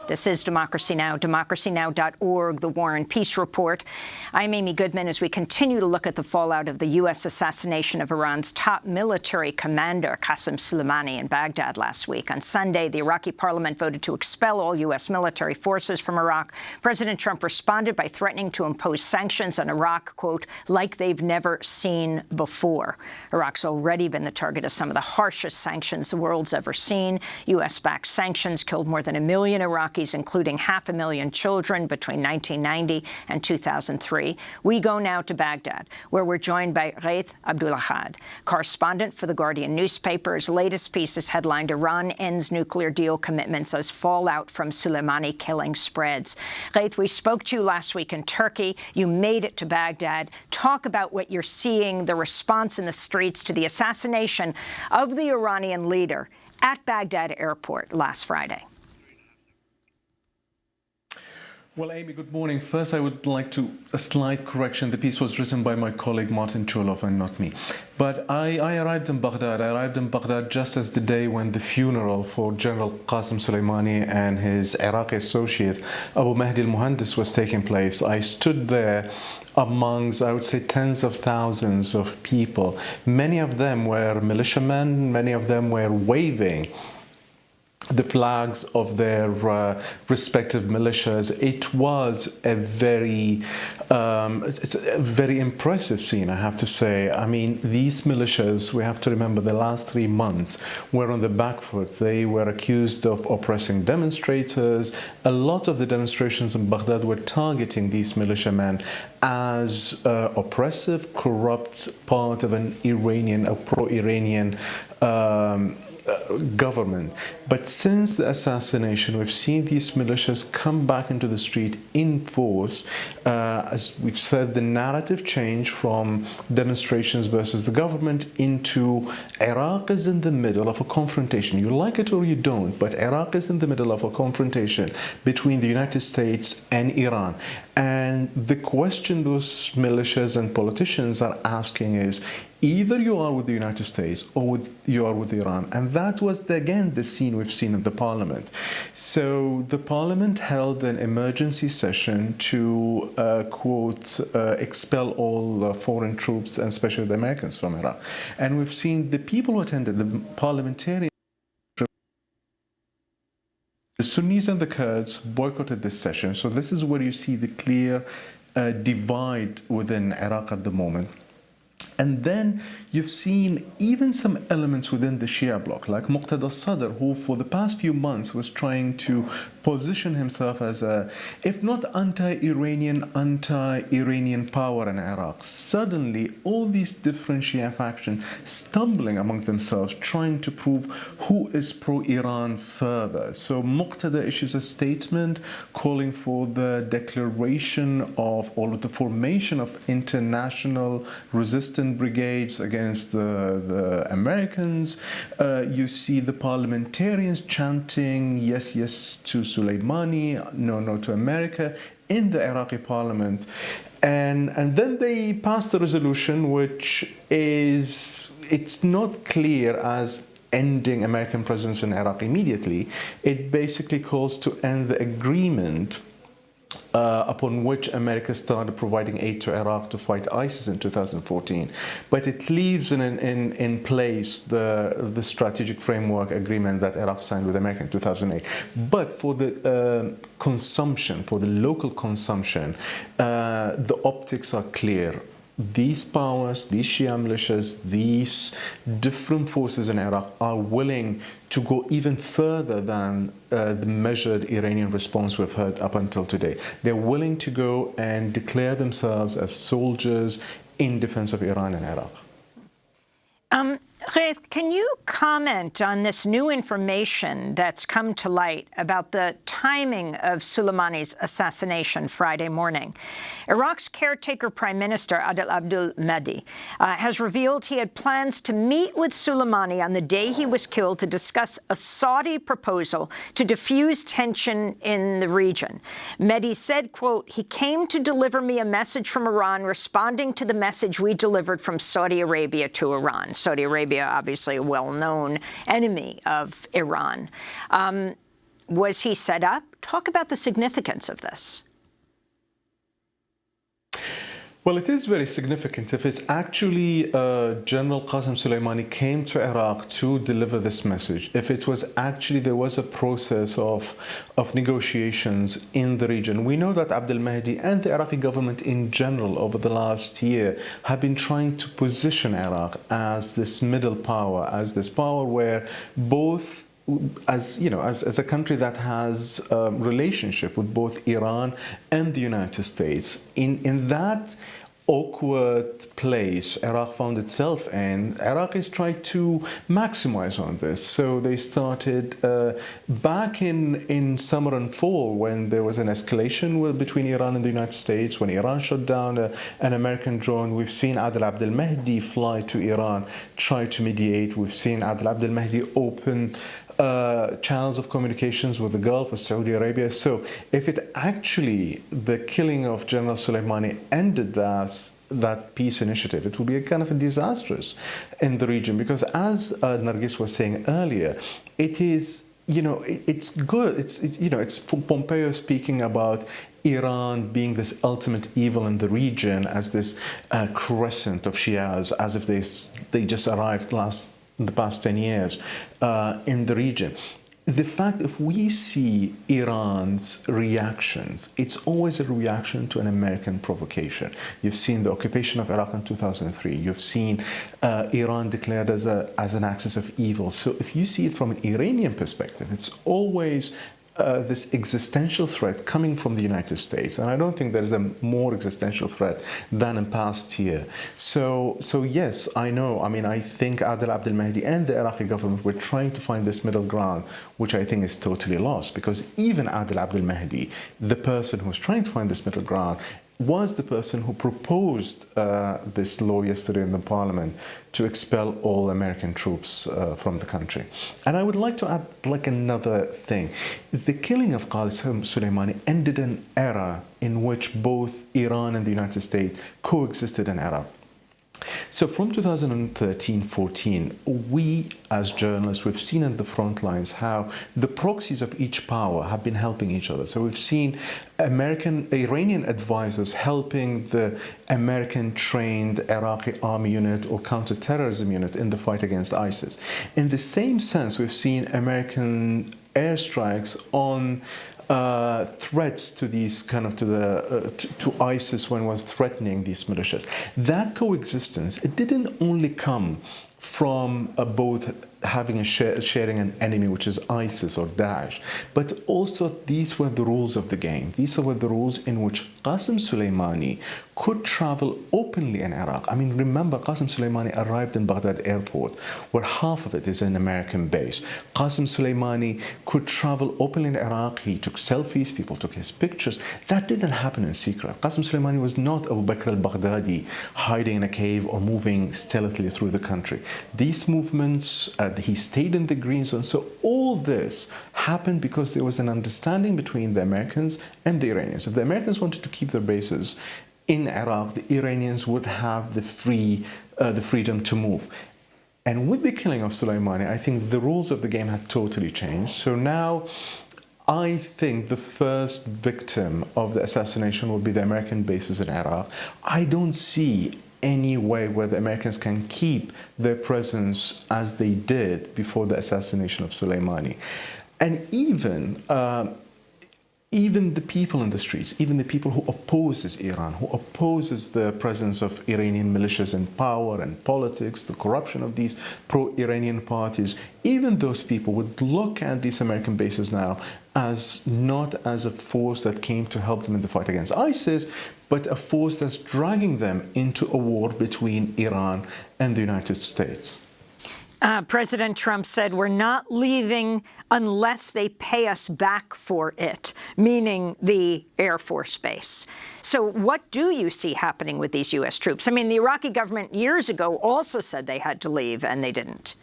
This is Democracy Now!, democracynow.org, the War and Peace Report. I'm Amy Goodman as we continue to look at the fallout of the U.S. assassination of Iran's top military commander, Qassem Soleimani, in Baghdad last week. On Sunday, the Iraqi Parliament voted to expel all U.S. military forces from Iraq. President Trump responded by threatening to impose sanctions on Iraq, quote, like they've never seen before. Iraq's already been the target of some of the harshest sanctions the world's ever seen. U.S.-backed sanctions killed more than 1 million Iraqis, including 500,000 children between 1990 and 2003. We go now to Baghdad, where we're joined by Ghaith Abdul-Ahad, correspondent for The Guardian newspaper. His latest piece is headlined, Iran Ends Nuclear Deal Commitments as Fallout from Soleimani Killing Spreads. Ghaith, we spoke to you last week in Turkey. You made it to Baghdad. Talk about what you're seeing, the response in the streets to the assassination of the Iranian leader at Baghdad airport last Friday. Well, Amy, good morning. First, I would like a slight correction. The piece was written by my colleague Martin Choloff and not me. But I arrived in Baghdad. I arrived in Baghdad just as the day when the funeral for General Qassem Soleimani and his Iraqi associate, Abu Mehdi al-Muhandis, was taking place. I stood there amongst, I would say, tens of thousands of people. Many of them were militiamen. Many of them were waving the flags of their respective militias. It was a very, it's a very impressive scene, I have to say. I mean, these militias, we have to remember, the last 3 months were on the back foot. They were accused of oppressing demonstrators. A lot of the demonstrations in Baghdad were targeting these militiamen as oppressive, corrupt part of an Iranian, a pro-Iranian government. But since the assassination, we've seen these militias come back into the street in force. As we've said, the narrative changed from demonstrations versus the government into Iraq is in the middle of a confrontation. You like it or you don't, but Iraq is in the middle of a confrontation between the United States and Iran. And the question those militias and politicians are asking is, either you are with the United States or you are with Iran. And that was, again, the scene we've seen in the parliament. So the parliament held an emergency session to, quote, expel all foreign troops, and especially the Americans, from Iraq. And we've seen the people who attended, the parliamentarians, the Sunnis and the Kurds boycotted this session. So this is where you see the clear divide within Iraq at the moment. And then you've seen even some elements within the Shia bloc, like Muqtada Sadr, who for the past few months was trying to position himself as a, if not anti-Iranian, anti-Iranian power in Iraq. Suddenly, all these different Shia factions stumbling among themselves, trying to prove who is pro-Iran further. So Muqtada issues a statement calling for the declaration of all of the formation of international resistance brigades against the Americans. You see the parliamentarians chanting yes, yes to Soleimani, no, no to America in the Iraqi parliament. And then they passed a resolution which is, it's not clear as ending American presence in Iraq immediately. It basically calls to end the agreement upon which America started providing aid to Iraq to fight ISIS in 2014. But it leaves in place the strategic framework agreement that Iraq signed with America in 2008. But for the consumption, for the local consumption, the optics are clear. These powers, these Shia militias, these different forces in Iraq are willing to go even further than the measured Iranian response we've heard up until today. They're willing to go and declare themselves as soldiers in defense of Iran and Iraq. Ghaith, can you comment on this new information that's come to light about the timing of Soleimani's assassination Friday morning? Iraq's caretaker Prime Minister Abdullah Mehdi has revealed he had plans to meet with Soleimani on the day he was killed to discuss a Saudi proposal to diffuse tension in the region. Mehdi said, quote, he came to deliver me a message from Iran responding to the message we delivered from Saudi Arabia to Iran. Saudi Arabia, obviously a well-known enemy of Iran. Was he set up? Talk about the significance of this. Well, it is very significant. If it's actually General Qassem Soleimani came to Iraq to deliver this message, if it was actually there was a process of negotiations in the region. We know that Mehdi and the Iraqi government in general over the last year have been trying to position Iraq as this middle power, as this power where both as you know, as a country that has a relationship with both Iran and the United States, in that awkward place Iraq found itself in, Iraqis tried to maximize on this. So they started back in summer and fall when there was an escalation between Iran and the United States, when Iran shot down an American drone. We've seen Mehdi fly to Iran, try to mediate. We've seen Mehdi open channels of communications with the Gulf, with Saudi Arabia. So if it actually, the killing of General Soleimani ended that peace initiative, it would be a kind of a disastrous in the region, because as Nargis was saying earlier, it is, it's good. It's Pompeo speaking about Iran being this ultimate evil in the region as this crescent of Shias, as if they just arrived in the past 10 years in the region. The fact, if we see Iran's reactions, it's always a reaction to an American provocation. You've seen the occupation of Iraq in 2003. You've seen Iran declared as an axis of evil. So if you see it from an Iranian perspective, it's always this existential threat coming from the United States, and I don't think there is a more existential threat than in past year. So yes, I know. I mean, I think Mehdi and the Iraqi government were trying to find this middle ground, which I think is totally lost, because even Mehdi, the person who was trying to find this middle ground, was the person who proposed this law yesterday in the parliament to expel all American troops from the country. And I would like to add another thing. The killing of Qassem Soleimani ended an era in which both Iran and the United States coexisted in Iraq. So from 2013-14, we as journalists, we've seen in the front lines how the proxies of each power have been helping each other. So we've seen Iranian advisors helping the American-trained Iraqi army unit or counterterrorism unit in the fight against ISIS. In the same sense, we've seen American airstrikes on threats to these to ISIS when it was threatening these militias. That coexistence, it didn't only come from both having sharing an enemy, which is ISIS or Daesh, but also these were the rules of the game. These were the rules in which Qassem Soleimani could travel openly in Iraq. I mean, remember, Qassem Soleimani arrived in Baghdad airport, where half of it is an American base. Qassem Soleimani could travel openly in Iraq. He took selfies, people took his pictures. That didn't happen in secret. Qassem Soleimani was not Abu Bakr al-Baghdadi hiding in a cave or moving stealthily through the country. These movements, he stayed in the green zone. So all this happened because there was an understanding between the Americans and the Iranians. If the Americans wanted to keep their bases in Iraq, the Iranians would have the freedom to move. And with the killing of Soleimani, I think the rules of the game had totally changed. So now I think the first victim of the assassination will be the American bases in Iraq. I don't see any way where the Americans can keep their presence as they did before the assassination of Soleimani. And even the people in the streets, even the people who opposes Iran, who opposes the presence of Iranian militias in power and politics, the corruption of these pro-Iranian parties, even those people would look at these American bases now as not as a force that came to help them in the fight against ISIS, but a force that's dragging them into a war between Iran and the United States. President Trump said, we're not leaving unless they pay us back for it, meaning the Air Force Base. So what do you see happening with these U.S. troops? I mean, the Iraqi government years ago also said they had to leave, and they didn't.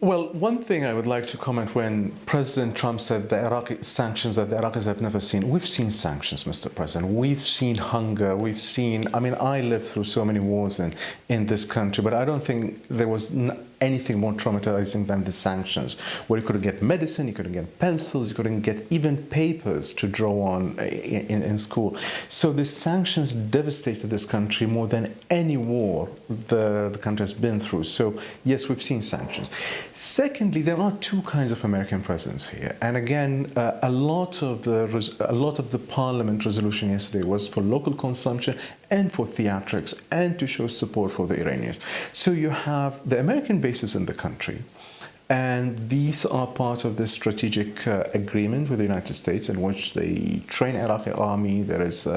Well, one thing I would like to comment when President Trump said the Iraqi sanctions that the Iraqis have never seen. We've seen sanctions, Mr. President. We've seen hunger. We've seen, I mean, I lived through so many wars in this country, but I don't think there was anything more traumatizing than the sanctions, where you couldn't get medicine, you couldn't get pencils, you couldn't get even papers to draw on in school. So the sanctions devastated this country more than any war the country has been through. So yes, we've seen sanctions. Secondly, there are two kinds of American presence here, and again, a lot of the Parliament resolution yesterday was for local consumption and for theatrics and to show support for the Iranians. So you have the American bases in the country, and these are part of the strategic agreement with the United States in which they train Iraqi army, there is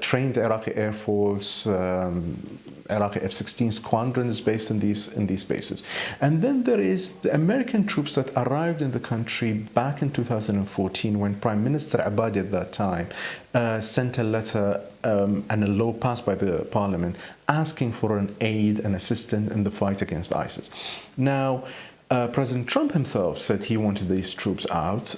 train the Iraqi Air Force, Iraqi F-16 squadron is based in these bases. And then there is the American troops that arrived in the country back in 2014 when Prime Minister Abadi at that time sent a letter and a law passed by the Parliament asking for an aid and assistance in the fight against ISIS. Now, President Trump himself said he wanted these troops out.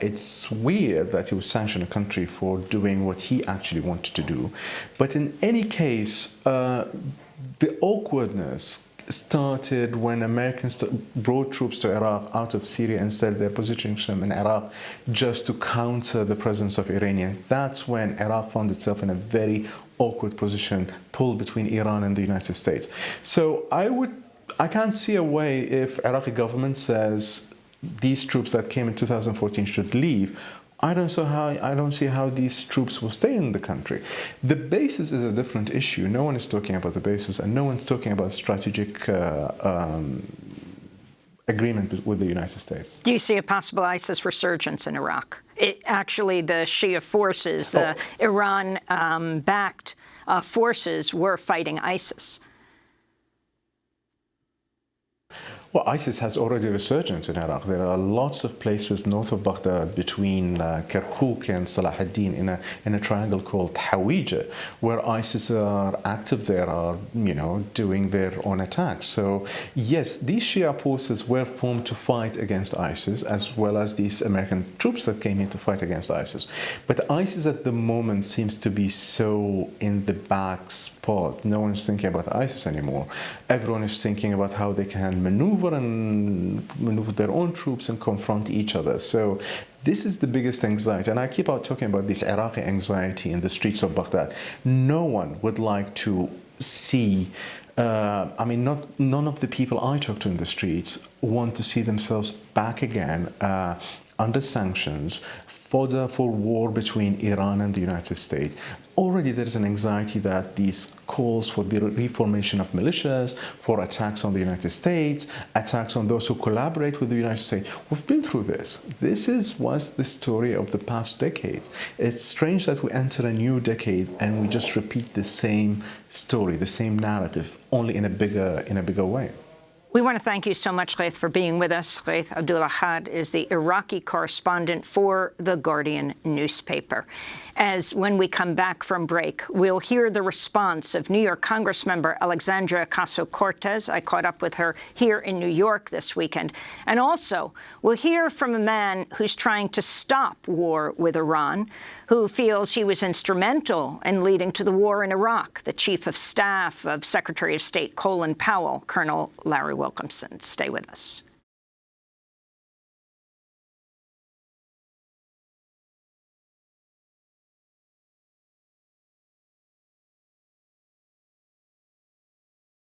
It's weird that he would sanction a country for doing what he actually wanted to do. But in any case, the awkwardness started when Americans brought troops to Iraq out of Syria and said they're positioning them in Iraq just to counter the presence of Iranians. That's when Iraq found itself in a very awkward position, pulled between Iran and the United States. So I can't see a way if Iraqi government says these troops that came in 2014 should leave. I don't see how these troops will stay in the country. The bases is a different issue. No one is talking about the bases, and no one's talking about strategic agreement with the United States. Do you see a possible ISIS resurgence in Iraq? Actually, the Shia forces, the Iran-backed forces were fighting ISIS. Well, ISIS has already resurgent in Iraq. There are lots of places north of Baghdad between Kirkuk and Salahuddin in a triangle called Hawija, where ISIS are active there, are doing their own attacks. So yes, these Shia forces were formed to fight against ISIS, as well as these American troops that came in to fight against ISIS. But ISIS at the moment seems to be so in the back spot. No one is thinking about ISIS anymore. Everyone is thinking about how they can maneuver their own troops and confront each other. So this is the biggest anxiety. And I keep on talking about this Iraqi anxiety in the streets of Baghdad. No one would like to see, none of the people I talk to in the streets want to see themselves back again under sanctions, fodder for war between Iran and the United States. Already there's an anxiety that these calls for the reformation of militias, for attacks on the United States, attacks on those who collaborate with the United States. We've been through this. This was the story of the past decade. It's strange that we enter a new decade and we just repeat the same story, the same narrative, only in a bigger way. We want to thank you so much, Ghaith, for being with us. Ghaith Abdul-Ahad is the Iraqi correspondent for The Guardian newspaper. As when we come back from break, we'll hear the response of New York Congressmember Alexandria Ocasio-Cortez. I caught up with her here in New York this weekend. And also, we'll hear from a man who's trying to stop war with Iran, who feels he was instrumental in leading to the war in Iraq, the Chief of Staff of Secretary of State Colin Powell, Colonel Larry Wilkinson. Stay with us.